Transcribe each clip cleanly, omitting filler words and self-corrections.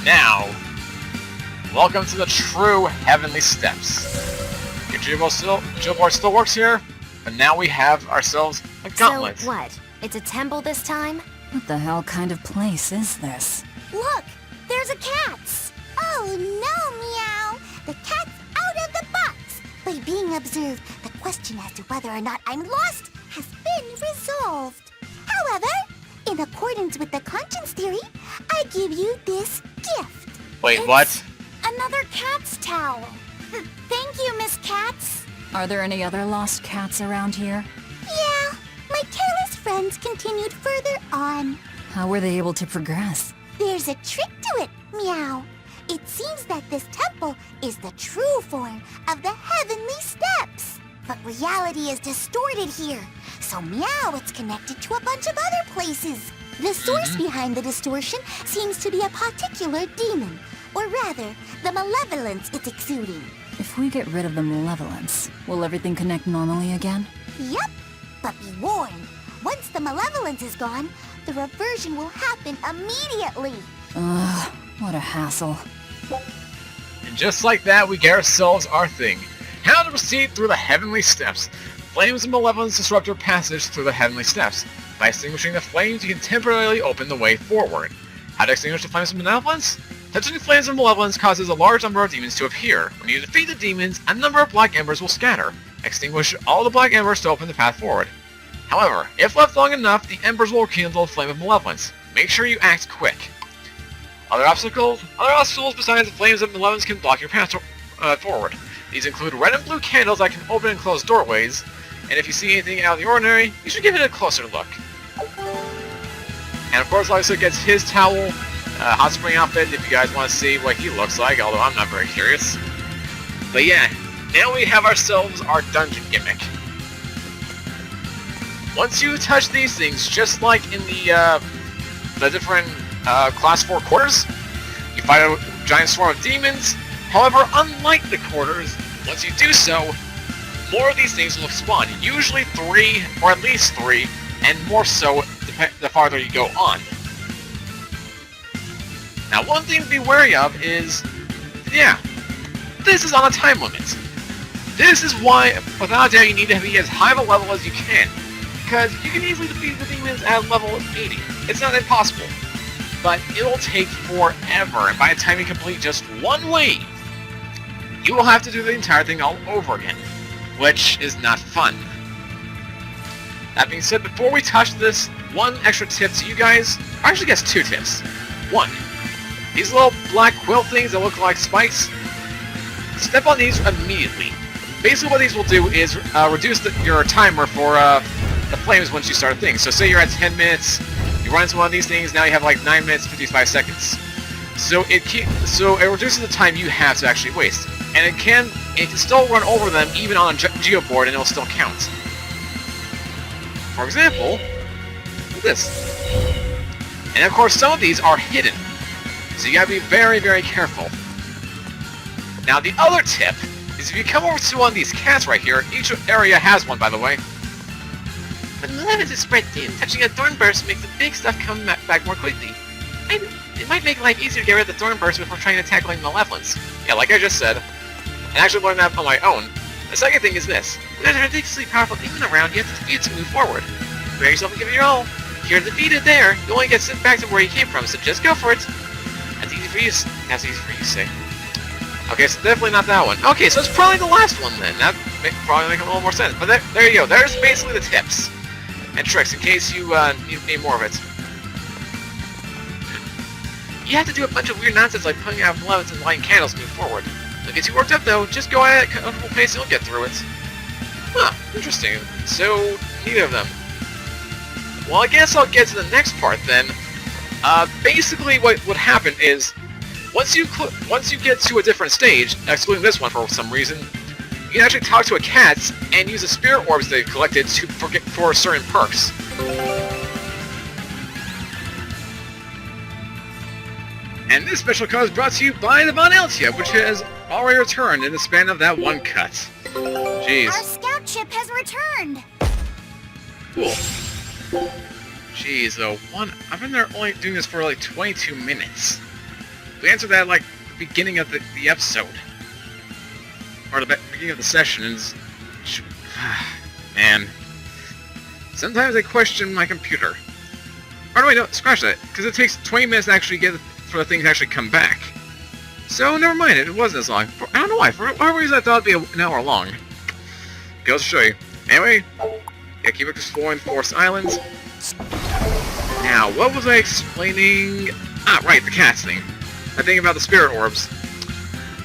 Now, welcome to the true heavenly steps. Your geoboard still works here, but now we have ourselves a gauntlet. So what? It's a temple this time? What the hell kind of place is this? Look! There's a cat's! Oh no, Meow! The cat's out of the box! By being observed, the question as to whether or not I'm lost has been resolved. However, in accordance with the conscience theory, I give you this gift. Wait, what? Another cat's towel. Thank you, Miss Cats. Are there any other lost cats around here? Yeah, my careless friends continued further on. How were they able to progress? There's a trick to it, Meow. It seems that this temple is the true form of the heavenly steps. But reality is distorted here. So Meow, it's connected to a bunch of other places. The source behind the distortion seems to be a particular demon. Or rather, the malevolence it's exuding. If we get rid of the malevolence, will everything connect normally again? Yup, but be warned. Once the malevolence is gone, the reversion will happen immediately. Ugh, what a hassle. And just like that, we get ourselves our thing. How to proceed through the heavenly steps. Flames of malevolence disrupt your passage through the heavenly steps. By extinguishing the flames, you can temporarily open the way forward. How to extinguish the flames of malevolence? Touching the flames of malevolence causes a large number of demons to appear. When you defeat the demons, a number of black embers will scatter. Extinguish all the black embers to open the path forward. However, if left long enough, the embers will rekindle the flame of malevolence. Make sure you act quick. Other obstacles besides the flames of malevolence can block your path forward. These include red and blue candles that can open and close doorways, and if you see anything out of the ordinary, you should give it a closer look. And of course, Lysa gets his towel, hot spring outfit, if you guys want to see what he looks like, although I'm not very curious. But yeah, now we have ourselves our dungeon gimmick. Once you touch these things, just like in the different Class 4 quarters, you fight a giant swarm of demons. However, unlike the quarters, once you do so, more of these things will spawn. Usually 3, or at least 3, and more so the farther you go on. Now, one thing to be wary of is, yeah, this is on a time limit. This is why, without a doubt, you need to be as high of a level as you can, because you can easily defeat the demons at level 80. It's not impossible, but it'll take forever, and by the time you complete just one wave, you will have to do the entire thing all over again, which is not fun. That being said, before we touch this, one extra tip to you guys, or actually I guess 2 tips. 1, these little black quill things that look like spikes, step on these immediately. Basically what these will do is reduce your timer for the flames once you start a thing. So say you're at 10 minutes, you run into one of these things, now you have like 9 minutes 55 seconds. So it reduces the time you have to actually waste. And it can still run over them even on a geoboard and it'll still count. For example, look at this. And of course some of these are hidden. So you gotta be very, very careful. Now the other tip is if you come over to one of these cats right here, each area has one by the way. But malevolence is spread thin. Touching a thorn burst makes the big stuff come back more quickly. It might make life easier to get rid of the thorn burst before trying to tackle malevolence. Yeah, like I just said. And actually learned that on my own. The second thing is this. When there's a ridiculously powerful demon around, you have to defeat it to move forward. Prepare yourself and give it your all. If you're defeated there, you only get sent back to where you came from, so just go for it. That's easy for you to say. Okay, so definitely not that one. Okay, so it's probably the last one then. That probably make a little more sense. But there you go. There's basically the tips and tricks in case you need more of it. You have to do a bunch of weird nonsense like putting out malevolence and lighting candles to move forward. Don't get too worked up though, just go at it at a comfortable pace and you'll get through it. Huh, interesting. So, neither of them. Well, I guess I'll get to the next part then. Basically what would happen is, once you get to a different stage, excluding this one for some reason, you can actually talk to a cat and use the spirit orbs they've collected for certain perks. And this special cut is brought to you by the Von Altia, which has already returned in the span of that one cut. Jeez. Our scout ship has returned! Cool. Jeez, though, I've been there only doing this for like 22 minutes. We answered that like the beginning of the episode. Or the beginning of the session is... Man. Sometimes I question my computer. Or no, wait, no, scratch that. Because it takes 20 minutes to actually get for the thing to actually come back. So, never mind, it wasn't as long. I don't know why. For whatever reason, I thought it'd be an hour long. Goes to show you. Anyway, yeah, keep exploring the Forest Islands. Now, what was I explaining? Ah, right, the cats thing. I think about the spirit orbs.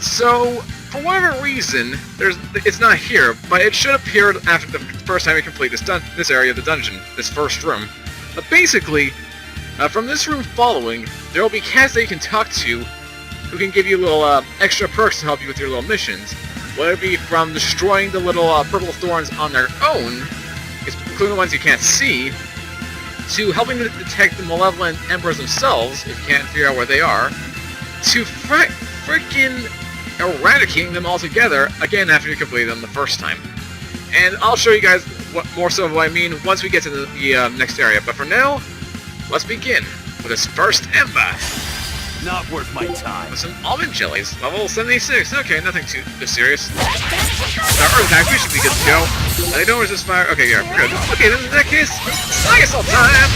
So, for whatever reason, it's not here, but it should appear after the first time we complete this area of the dungeon, this first room. But basically, from this room following, there will be cats that you can talk to who can give you little extra perks to help you with your little missions. Whether it be from destroying the little purple thorns on their own, including the ones you can't see, to helping to detect the malevolent emperors themselves, if you can't figure out where they are, to freaking eradicating them altogether, again after you complete them the first time. And I'll show you guys more so of what I mean once we get to the next area, but for now, let's begin with this first Ember. Not worth my time. With some almond jellies, level 76. Okay, nothing too serious. Our Earth attack, we should be good to go. They don't resist fire. Okay, yeah, we're good. Okay, then in that case, Dinosaur time!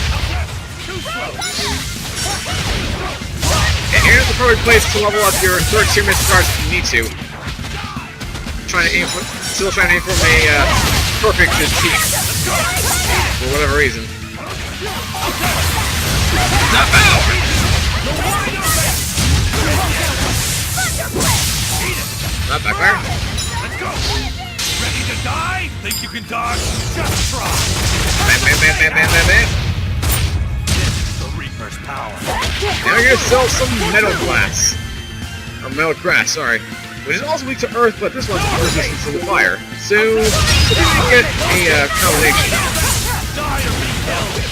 And here's the perfect place to level up your 13 minute stars if you need to. Still trying to aim for a perfect team. For whatever reason. Not bad! Not backfire. Let's go! Ready to die? Think you can dodge? Just try! Bam, bam, bam, bam, bam, bam, bam. This is the Reaper's power. Now you're gonna sell some metal glass. Or metal grass, sorry. Which is also weak to earth, but this one's resistant to the fire. So, you can get a combination. Die or be held!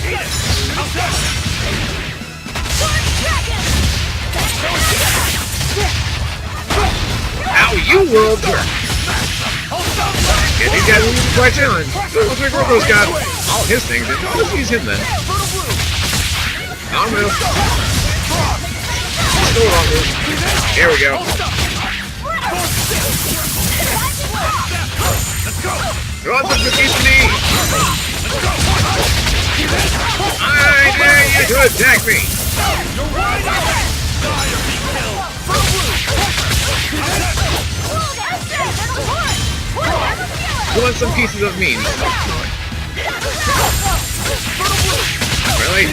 Eat it! How's that? Ow, you world jerk! Yeah, these guys will be quite challenged. Looks like Robo's got all his things in. I'll just use him then. I'll move. Still wrong move. Here we go. Go on, some cookies to me! I dare you to attack me! You want some pieces of me? Really?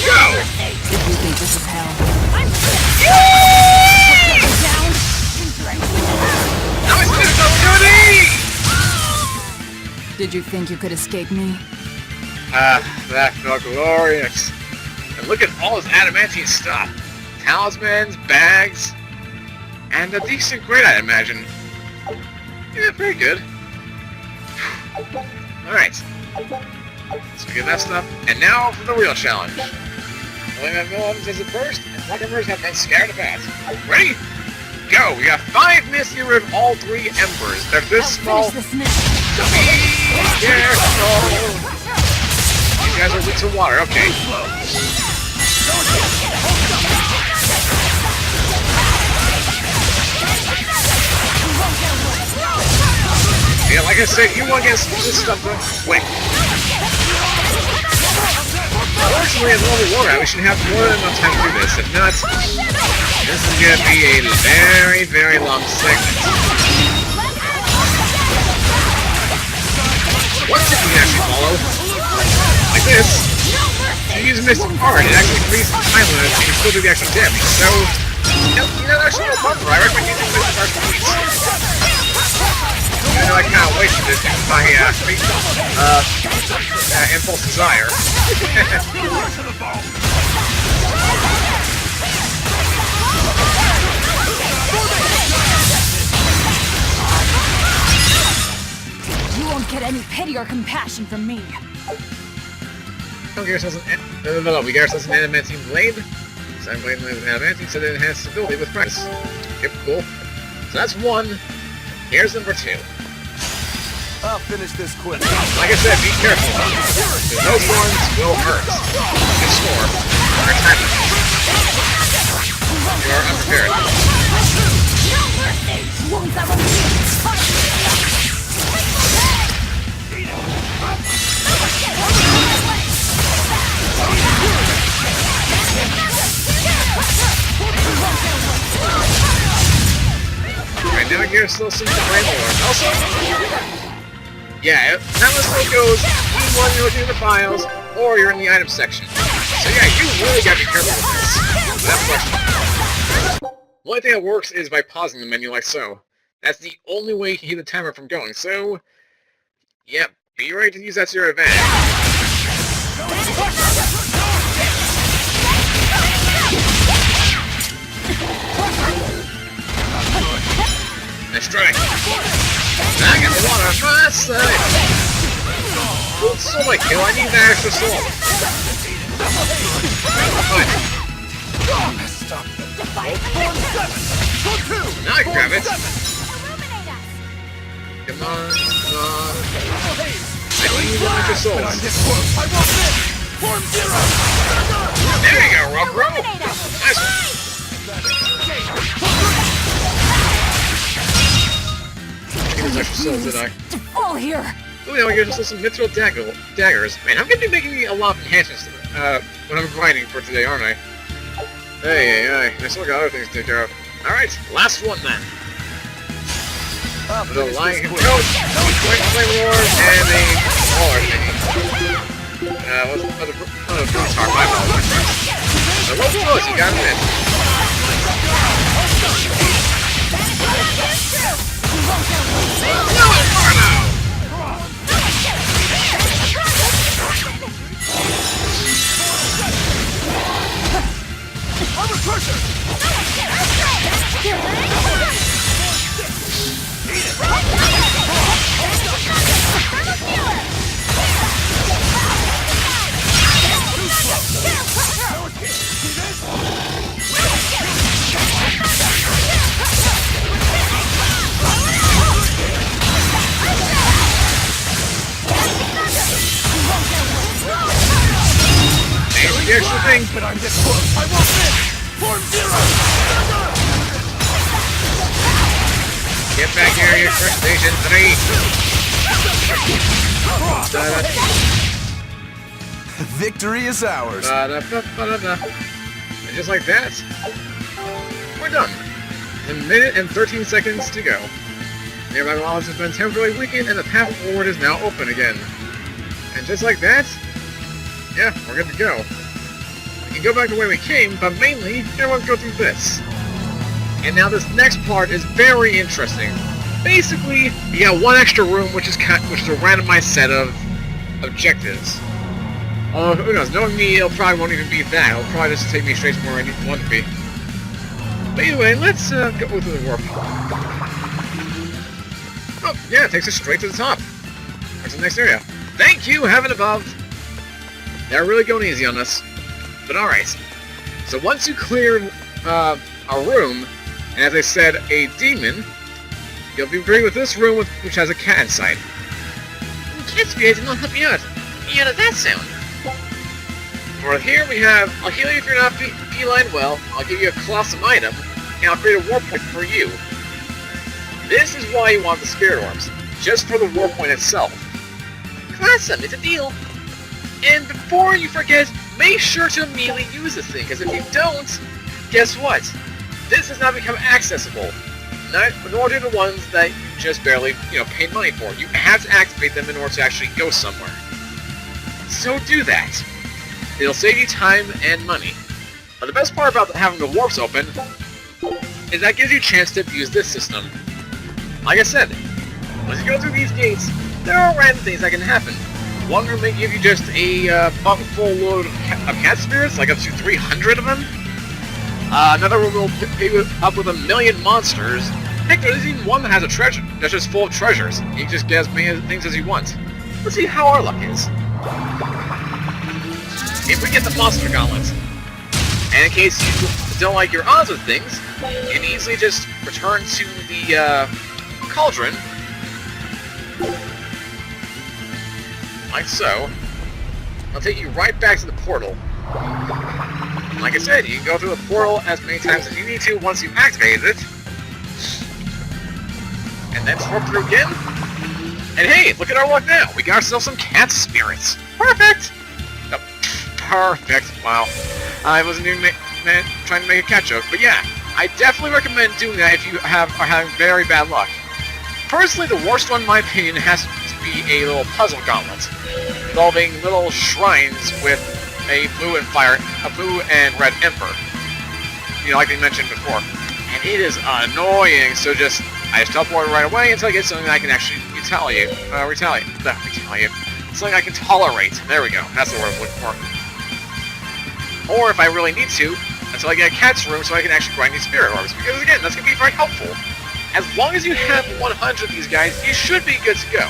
Go! If you think this is hell. Now it's just opportunity! Did you think you could escape me? That felt glorious. And look at all this adamantine stuff. Talismans, bags, and a decent grade, I'd imagine. Yeah, pretty good. Alright. So we get that stuff. And now for the real challenge. Only have no items as a burst, and Malakimers have been scattered about. Ready? Go! We got 5 minutes to get rid of all 3 embers. They're this small. Finish this mission. Be careful! These guys are weak to water, okay. Yeah, like I said, you want to get this stuff done quick. Fortunately, as level 1, we should have more than enough time to do this. If not, this is going to be a very, very long segment. One tip you can actually follow, like this, if you use Mystic Art, it actually increases the time limit and you still do the extra damage. So, you know, that's a little bumper. I recommend using Mystic Art for these. I know I kind of wasted this by impulse desire. To the ball! You won't get any pity or compassion from me. We get ourselves an adamantine blade. Side blade with adamantine, so that it enhances stability with practice. Yep, cool. So that's one. Here's number two. I'll finish this quick. Like I said, be careful. Those ones will hurt. You score. Or attack. You are unprepared. Won't that one be? Right, now here's still some flame lore. Also, yeah, that one still goes either one you're looking in the files, or you're in the item section. So yeah, you really gotta be careful with this. Without question. The only thing that works is by pausing the menu like so. That's the only way you can keep the timer from going, so... yeah, be ready to use that to your advantage. Nice strike! Back in the water, fast side! Don't soul my kill, I need that extra soul! Now I can grab it! Come on, come on... I need one extra soul! There you go, Rockro! Nice one! Those extra souls, did I? Fall here. Oh, yeah, here's just some mithril daggers. Man, I'm gonna be making a lot of enhancements when I'm grinding for today, aren't I? Hey, I still got other things to take care of. Alright, last one then. The lion coach, flame lord, and a smaller thingy. What's the brutal my fault. The rope close, you got it in. No Inferno! I'm a crusher! Here's the thing, but I'm this close. I won't miss. Form zero. Get back here, your first station 3. Victory is ours. And just like that, we're done. A minute and 13 seconds to go. Nearby lawless has been temporarily weakened, and the path forward is now open again. And just like that, yeah, we're good to go. We can go back the way we came, but mainly, everyone go through this. And now this next part is very interesting. Basically, you got one extra room, which is a randomized set of objectives. Who knows? Knowing me, it'll probably won't even be that. It'll probably just take me straight to where I want to be. But anyway, let's go through the warp. Oh, yeah, it takes us straight to the top. That's the next area. Thank you, heaven above. They're really going easy on us. But alright. So once you clear a room, and as I said, a demon, you'll be greeted with this room which has a cat inside. Cat spirit did not help you out. How does that sound? For here we have, I'll heal you if you're not feline well, I'll give you a colossal item, and I'll create a warp point for you. This is why you want the spirit orbs, just for the warp point itself. Classum, it's a deal. And before you forget, make sure to immediately use this thing, because if you don't, guess what? This does not become accessible. Nor do the ones that you just barely, paid money for. You have to activate them in order to actually go somewhere. So do that. It'll save you time and money. But the best part about having the warps open is that gives you a chance to abuse this system. Like I said, once you go through these gates, there are random things that can happen. One room may give you just a bucket full load of cat spirits, like up to 300 of them. Another room will pay you up with 1,000,000 monsters. Heck, there's even one that has a treasure that's just full of treasures. You can just get as many things as you want. Let's see how our luck is. If we get the monster gauntlets, and in case you don't like your odds with things, you can easily just return to the cauldron, like so. I'll take you right back to the portal. Like I said, you can go through the portal as many times as you need to once you've activated it. And then warp through again. And hey, look at our luck now! We got ourselves some cat spirits! Perfect! Oh, perfect, wow. I wasn't even trying to make a cat joke, but yeah, I definitely recommend doing that if you are having very bad luck. Personally, the worst one in my opinion has to be a little puzzle gauntlet, involving little shrines with a blue and red emperor. You know, like they mentioned before. And it is annoying, so I just teleport right away until I get something that I can actually retaliate. Something I can tolerate. There we go. That's the word I'm looking for. Or if I really need to, until I get a cat's room so I can actually grind these spirit orbs. Because again, that's going to be very helpful. As long as you have 100 of these guys, you should be good to go.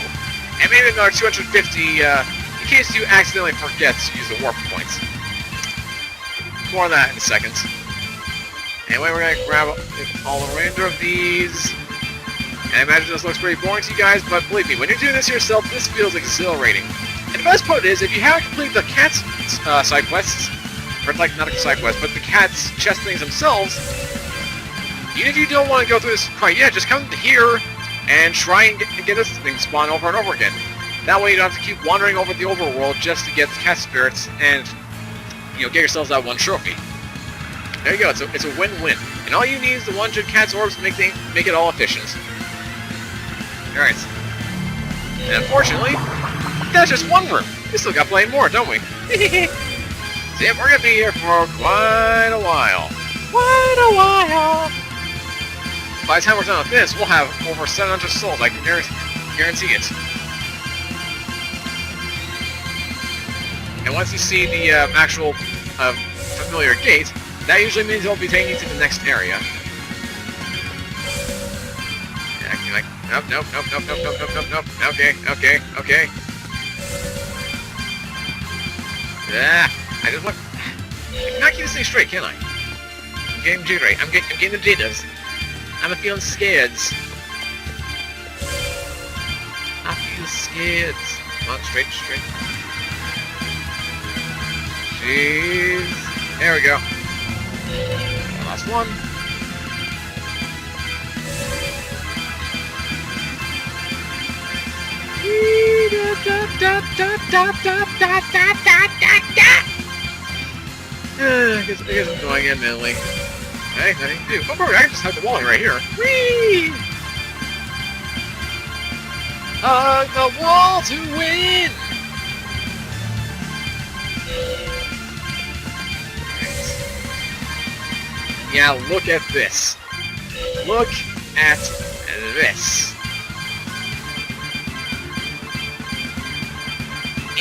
And maybe another 250 in case you accidentally forget to use the warp points. More on that in a second. Anyway, we're going to grab all the remainder of these. And I imagine this looks pretty boring to you guys, but believe me, when you're doing this yourself, this feels exhilarating. And the best part is, if you haven't completed the cat's side quests, or like not a side quest, but the cat's chest things themselves, even if you don't want to go through this quite yet, just come here and try and get this thing spawn over and over again. That way you don't have to keep wandering over the overworld just to get the cat spirits and, you know, get yourselves that one trophy. There you go, it's a win-win. And all you need is the 100 cat's orbs to make it all efficient. Alright. And unfortunately, that's just one room. We still got plenty more, don't we? So yeah, we're gonna be here for quite a while. By the time we're done with this, we'll have over 700 souls, I can guarantee it. And once you see the actual familiar gate, that usually means it'll be taking you to the next area. Acting like, nope. Okay. Yeah, I just look. I cannot keep this thing straight, can I? I'm getting jittery. I'm getting the jitters. I'm feeling scared. I feel scared. Come on, straight. Jeez. There we go. Last one. I guess I'm going in mentally. Hey, dude, oh, I can just hug the wall right here. Whee! Hug the wall to win! Right. Yeah, look at this. Look at this.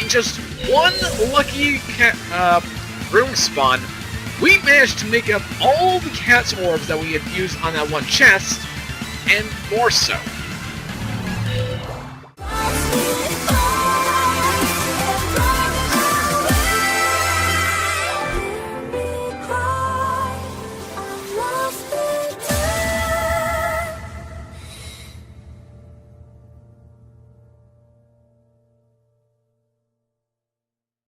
In just one lucky room spawn, we managed to make up all the cat's orbs that we had used on that one chest, and more so.